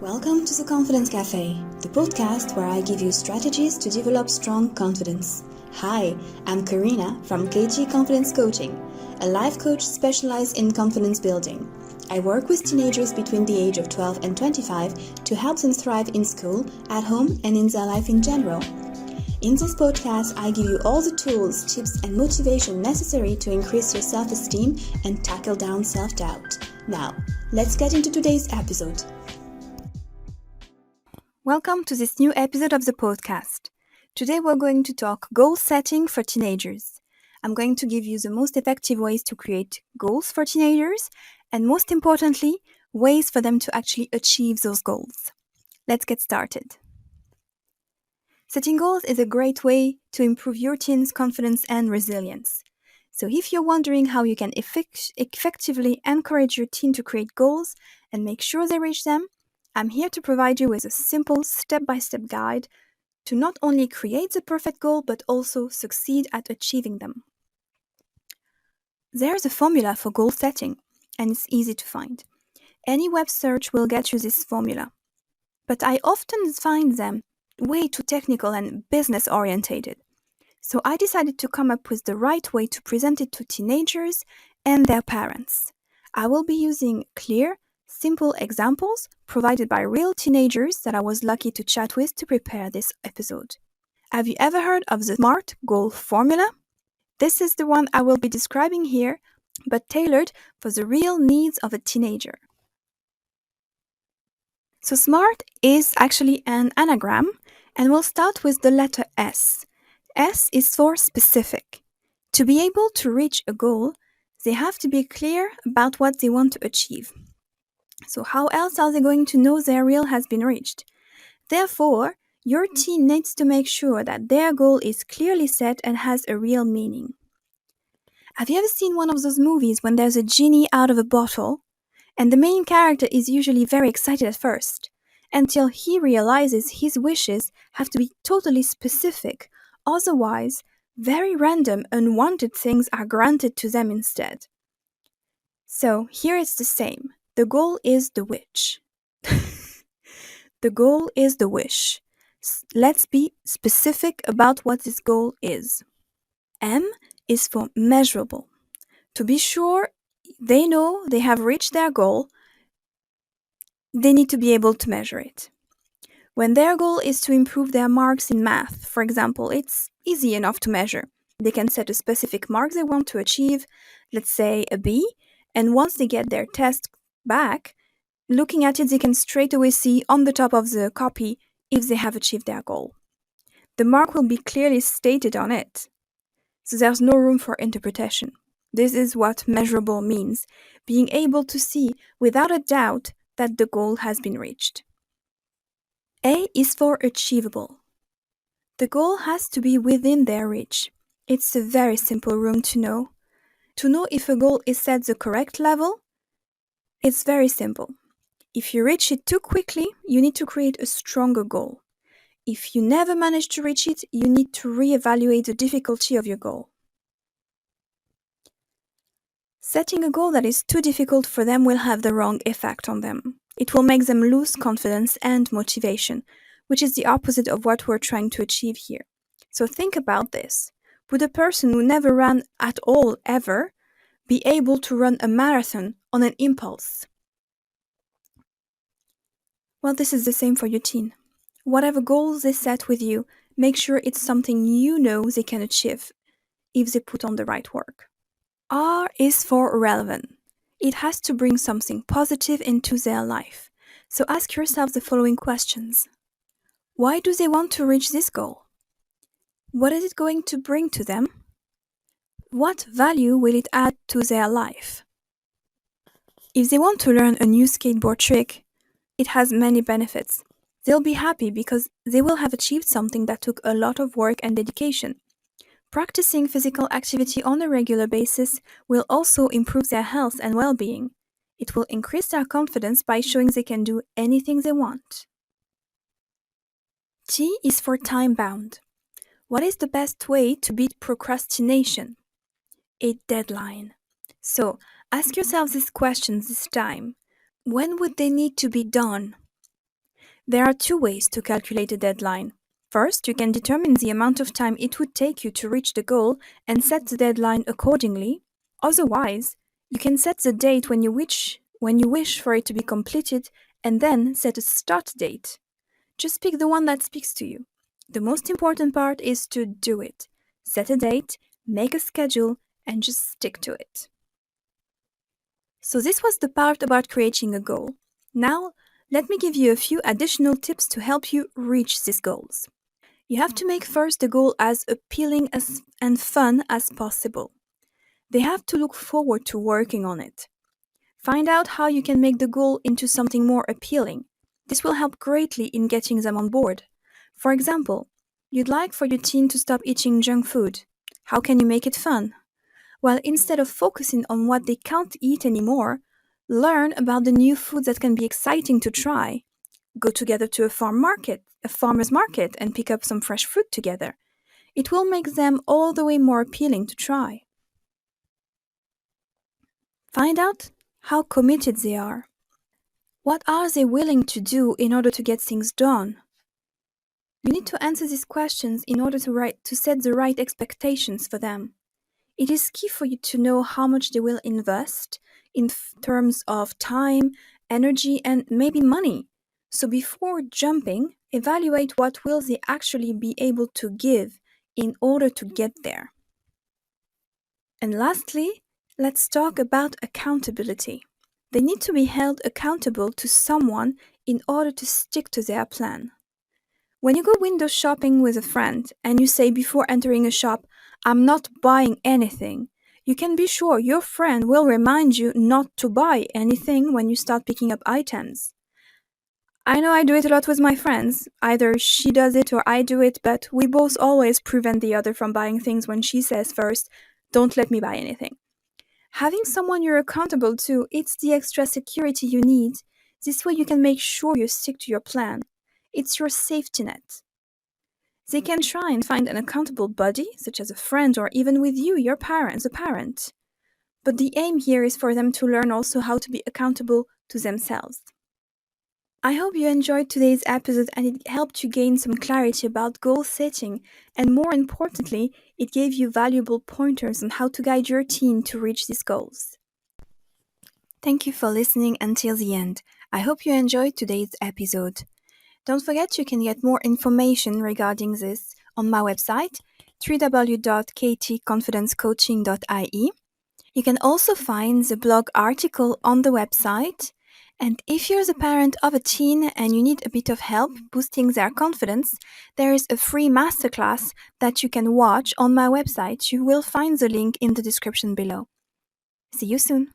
Welcome to the Confidence Café, the podcast where I give you strategies to develop strong confidence. Hi, I'm Karina from KG Confidence Coaching, a life coach specialized in confidence building. I work with teenagers between the age of 12 and 25 to help them thrive in school, at home, and in their life in general. In this podcast, I give you all the tools, tips, and motivation necessary to increase your self-esteem and tackle down self-doubt. Now, let's get into today's episode. Welcome to this new episode of the podcast. Today we're going to talk goal setting for teenagers. I'm going to give you the most effective ways to create goals for teenagers and, most importantly, ways for them to actually achieve those goals. Let's get started. Setting goals is a great way to improve your teen's confidence and resilience. So if you're wondering how you can effectively encourage your teen to create goals and make sure they reach them, I'm here to provide you with a simple step-by-step guide to not only create the perfect goal, but also succeed at achieving them. There's a formula for goal setting, and it's easy to find. Any web search will get you this formula, but I often find them way too technical and business-orientated. So I decided to come up with the right way to present it to teenagers and their parents. I will be using clear, simple examples provided by real teenagers that I was lucky to chat with to prepare this episode. Have you ever heard of the SMART goal formula? This is the one I will be describing here, but tailored for the real needs of a teenager. So SMART is actually an anagram, and we'll start with the letter S. S is for specific. To be able to reach a goal, they have to be clear about what they want to achieve. So how else are they going to know their goal has been reached? Therefore, your teen needs to make sure that their goal is clearly set and has a real meaning. Have you ever seen one of those movies when there's a genie out of a bottle, and the main character is usually very excited at first, until he realizes his wishes have to be totally specific, otherwise, very random, unwanted things are granted to them instead. So here it's the same. The goal is the wish. The goal is the wish. Let's be specific about what this goal is. M is for measurable. To be sure they know they have reached their goal, they need to be able to measure it. When their goal is to improve their marks in math, for example, it's easy enough to measure. They can set a specific mark they want to achieve, let's say a B, and once they get their test back, looking at it, they can straight away see on the top of the copy if they have achieved their goal. The mark will be clearly stated on it, so there's no room for interpretation. This is what measurable means, being able to see without a doubt that the goal has been reached. A is for achievable. The goal has to be within their reach. It's a very simple rule to know. To know if a goal is set the correct level, it's very simple. If you reach it too quickly, you need to create a stronger goal. If you never manage to reach it, you need to reevaluate the difficulty of your goal. Setting a goal that is too difficult for them will have the wrong effect on them. It will make them lose confidence and motivation, which is the opposite of what we're trying to achieve here. So think about this. Would a person who never ran at all ever be able to run a marathon on an impulse? Well, this is the same for your teen. Whatever goals they set with you, make sure it's something you know they can achieve if they put on the right work. R is for relevant. It has to bring something positive into their life. So ask yourself the following questions. Why do they want to reach this goal? What is it going to bring to them? What value will it add to their life? If they want to learn a new skateboard trick, it has many benefits. They'll be happy because they will have achieved something that took a lot of work and dedication. Practicing physical activity on a regular basis will also improve their health and well-being. It will increase their confidence by showing they can do anything they want. T is for time-bound. What is the best way to beat procrastination? A deadline. So, ask yourself these questions this time. When would they need to be done? There are two ways to calculate a deadline. First, you can determine the amount of time it would take you to reach the goal and set the deadline accordingly. Otherwise, you can set the date when you wish for it to be completed and then set a start date. Just pick the one that speaks to you. The most important part is to do it. Set a date, make a schedule, and just stick to it. So this was the part about creating a goal. Now, let me give you a few additional tips to help you reach these goals. You have to make first the goal as appealing and fun as possible. They have to look forward to working on it. Find out how you can make the goal into something more appealing. This will help greatly in getting them on board. For example, you'd like for your teen to stop eating junk food. How can you make it fun? Well, instead of focusing on what they can't eat anymore, learn about the new foods that can be exciting to try. Go together to a farmer's market, and pick up some fresh fruit together. It will make them all the way more appealing to try. Find out how committed they are. What are they willing to do in order to get things done? You need to answer these questions in order to set the right expectations for them. It is key for you to know how much they will invest in terms of time, energy, and maybe money. So before jumping, evaluate what will they actually be able to give in order to get there. And lastly, let's talk about accountability. They need to be held accountable to someone in order to stick to their plan. When you go window shopping with a friend and you say before entering a shop, "I'm not buying anything," you can be sure your friend will remind you not to buy anything when you start picking up items. I know I do it a lot with my friends. Either she does it or I do it, but we both always prevent the other from buying things when she says first, "Don't let me buy anything." Having someone you're accountable to, it's the extra security you need. This way you can make sure you stick to your plan. It's your safety net. They can try and find an accountable buddy, such as a friend or even with you, your parents, a parent. But the aim here is for them to learn also how to be accountable to themselves. I hope you enjoyed today's episode and it helped you gain some clarity about goal setting, and more importantly, it gave you valuable pointers on how to guide your teen to reach these goals. Thank you for listening until the end. I hope you enjoyed today's episode. Don't forget you can get more information regarding this on my website, www.ktconfidencecoaching.ie. You can also find the blog article on the website. And if you're the parent of a teen and you need a bit of help boosting their confidence, there is a free masterclass that you can watch on my website. You will find the link in the description below. See you soon.